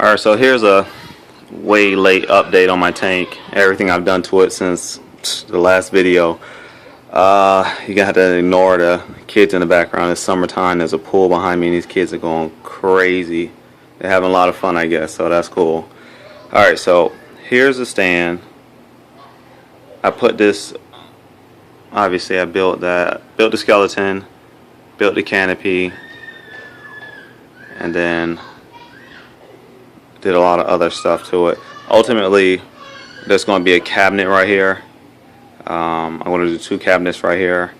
Alright, so here's a way late update on my tank. Everything I've done to it since the last video. You got to ignore the kids in the background. It's summertime. There's a pool behind me and these kids are going crazy. They're having a lot of fun, I guess, so that's cool. Alright, so here's the stand. I put this, obviously I built the skeleton, built the canopy, and then did a lot of other stuff to it. Ultimately, there's going to be a cabinet right here. I'm going to do 2 cabinets right here.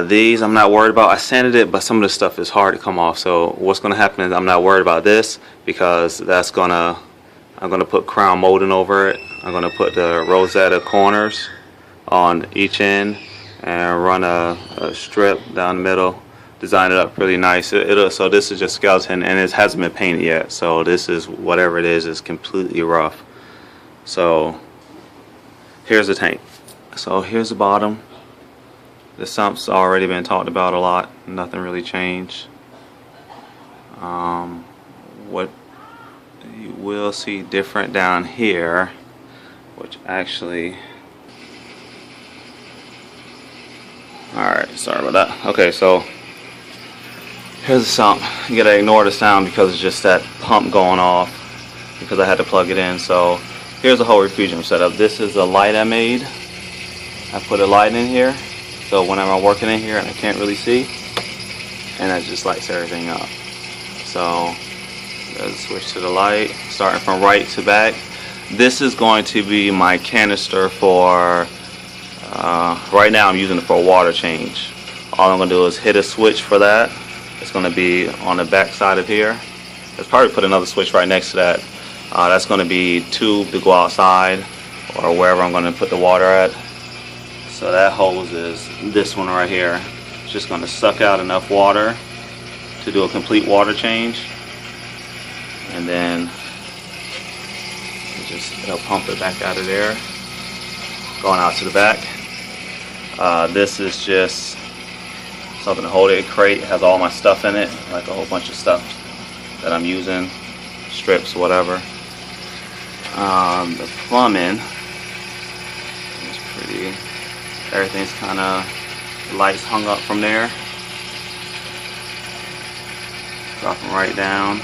These I'm not worried about. I sanded it, but some of the stuff is hard to come off. So what's going to happen is I'm not worried about this because I'm going to put crown molding over it. I'm going to put the Rosetta corners on each end and run a strip down the middle. Design it up really nice. So this is just skeleton and it hasn't been painted yet. So this is whatever it is completely rough. So here's the tank. So here's the bottom. The sump's already been talked about a lot. Nothing really changed. What you will see different down here, which actually, alright, sorry about that. Okay, so here's the sump. You gotta ignore the sound because it's just that pump going off because I had to plug it in. So here's the whole refugium setup. This is a light I made. I put a light in here so whenever I'm working in here and I can't really see, and that just lights everything up. So let's switch to the light, starting from right to back. This is going to be my canister for, right now I'm using it for a water change. All I'm going to do is hit a switch for that. It's going to be on the back side of here. Let's probably put another switch right next to that. That's going to be tube to go outside or wherever I'm going to put the water at. So that hose is this one right here. It's just going to suck out enough water to do a complete water change. And then it'll pump it back out of there, going out to the back. This is just something to hold it. Crate has all my stuff in it, like a whole bunch of stuff that I'm using, strips, whatever. The plumbing is pretty. Everything's kind of, lights hung up from there, dropping right down,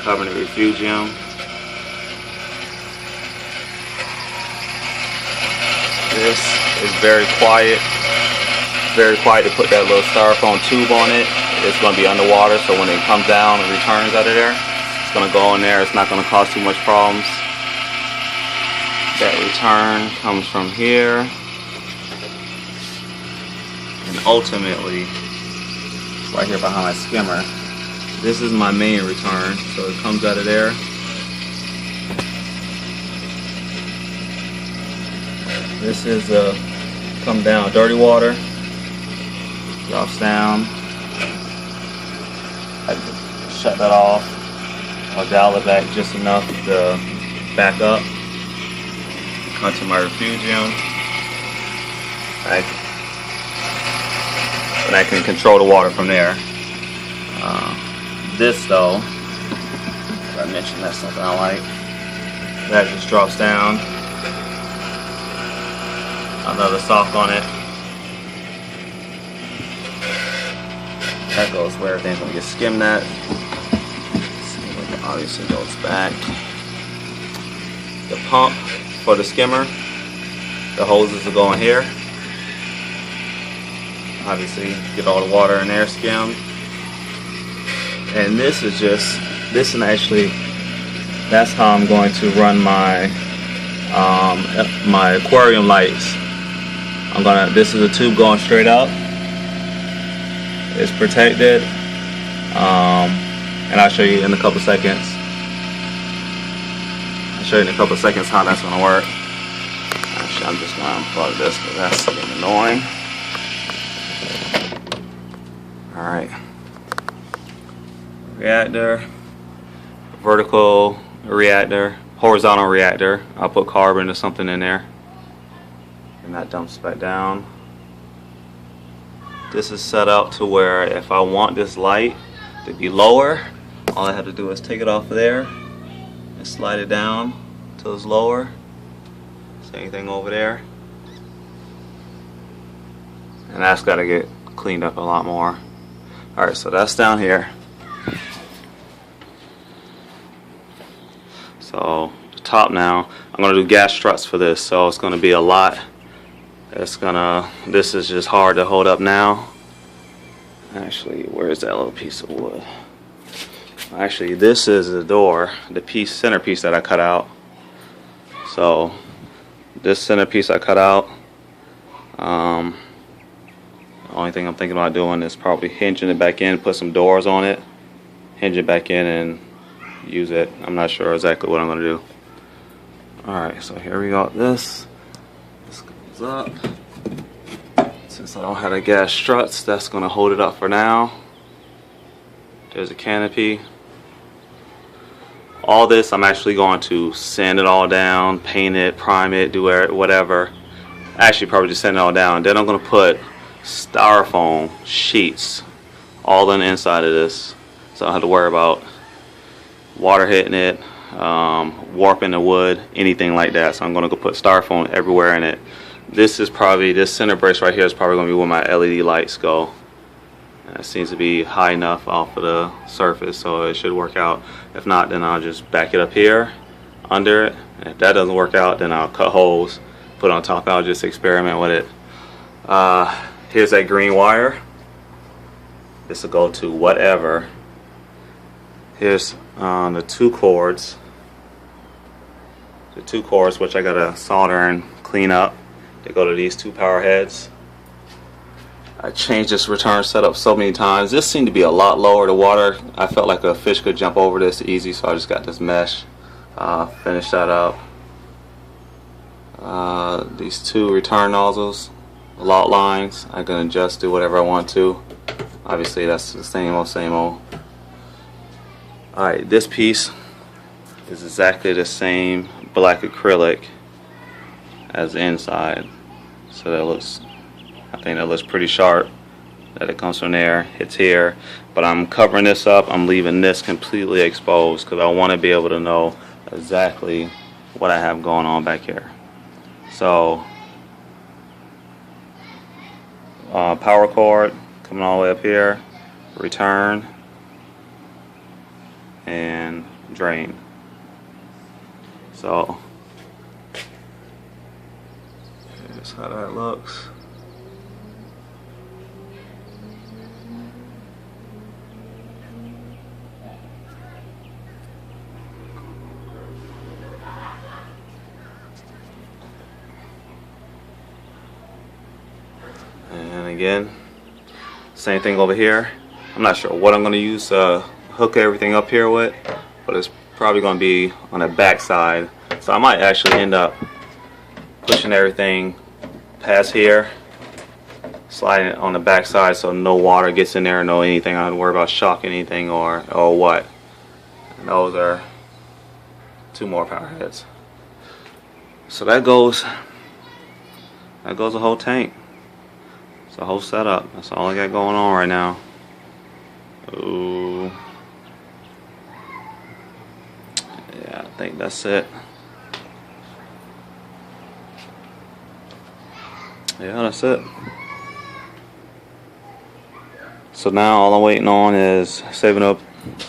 covering the refugium. This is very quiet. Very quiet to put that little styrofoam tube on it. It's going to be underwater, so when it comes down and returns out of there, it's going to go in there. It's not going to cause too much problems. That return comes from here, and ultimately right here behind my skimmer, this is my main return. So it comes out of there. This is come down dirty water. Drops down. I shut that off. I'll dial it back just enough to back up. Come to my refugium. And I can control the water from there. This though, I mentioned that's something I like. That just drops down. Another sock on it. That goes where everything's going to get skimmed at. Skimmer obviously goes back. The pump for the skimmer, the hoses will go in here. Obviously get all the water in there skimmed. And this is just, that's how I'm going to run my my aquarium lights. This is a tube going straight up. It's protected, and I'll show you in a couple seconds. How that's going to work. Actually, I'm just going to unplug this because that's getting annoying. Alright. Reactor, vertical reactor, horizontal reactor. I'll put carbon or something in there. And that dumps back down. This is set up to where if I want this light to be lower, all I have to do is take it off of there and slide it down till it's lower. Same thing over there. And that's got to get cleaned up a lot more. Alright, so that's down here. So the top now, I'm going to do gas struts for this, so it's going to be a lot. This is just hard to hold up now. Actually, where's that little piece of wood? Actually, this is the door, the centerpiece that I cut out. So this centerpiece I cut out. The only thing I'm thinking about doing is probably hinging it back in, put some doors on it, hinge it back in and use it. I'm not sure exactly what I'm going to do. Alright, so here we got this. This goes up. Since I don't have the gas struts, that's going to hold it up for now. There's a canopy. All this I'm actually going to sand it all down, paint it, prime it, do whatever. Actually probably just sand it all down. Then I'm going to put styrofoam sheets all on the inside of this, so I don't have to worry about water hitting it, warping the wood, anything like that. So I'm going to go put styrofoam everywhere in it. This center brace right here is probably going to be where my LED lights go. And it seems to be high enough off of the surface, so it should work out. If not, then I'll just back it up here under it. And if that doesn't work out, then I'll cut holes, put it on top. I'll just experiment with it. Here's that green wire. This will go to whatever. Here's the two cords. The two cords, which I gotta solder and clean up. They go to these two power heads. I changed this return setup so many times. This seemed to be a lot lower. The water, I felt like a fish could jump over this easy, so I just got this mesh. Finish that up. These two return nozzles, lot lines, I can adjust, do whatever I want to. Obviously that's the same old. Alright, this piece is exactly the same black acrylic as the inside, so that looks, I think that looks pretty sharp, that it comes from there, hits here. But I'm covering this up, I'm leaving this completely exposed because I want to be able to know exactly what I have going on back here. So power cord coming all the way up here, return and drain. So here's how that looks. And again, same thing over here. I'm not sure what I'm going to use to hook everything up here with, but it's probably going to be on the back side. So I might actually end up pushing everything past here, sliding it on the back side so no water gets in there, no anything. I don't have to worry about shocking anything or what. And those are two more power heads. So that goes the whole tank. It's the whole setup. That's all I got going on right now. Ooh. Yeah, I think that's it. Yeah, that's it. So now all I'm waiting on is saving up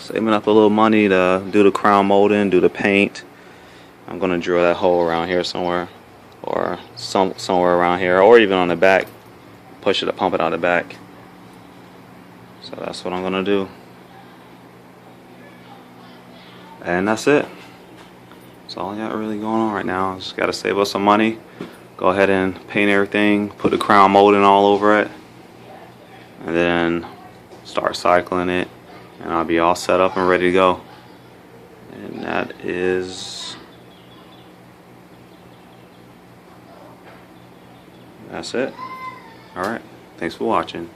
a little money to do the crown molding, do the paint. I'm gonna drill that hole around here somewhere, or somewhere around here, or even on the back. Push it, pump it out the back. So that's what I'm gonna do. And that's it. That's all I got really going on right now. I just gotta save up some money, go ahead and paint everything, put the crown molding all over it, and then start cycling it, and I'll be all set up and ready to go. And that's it. Alright, thanks for watching.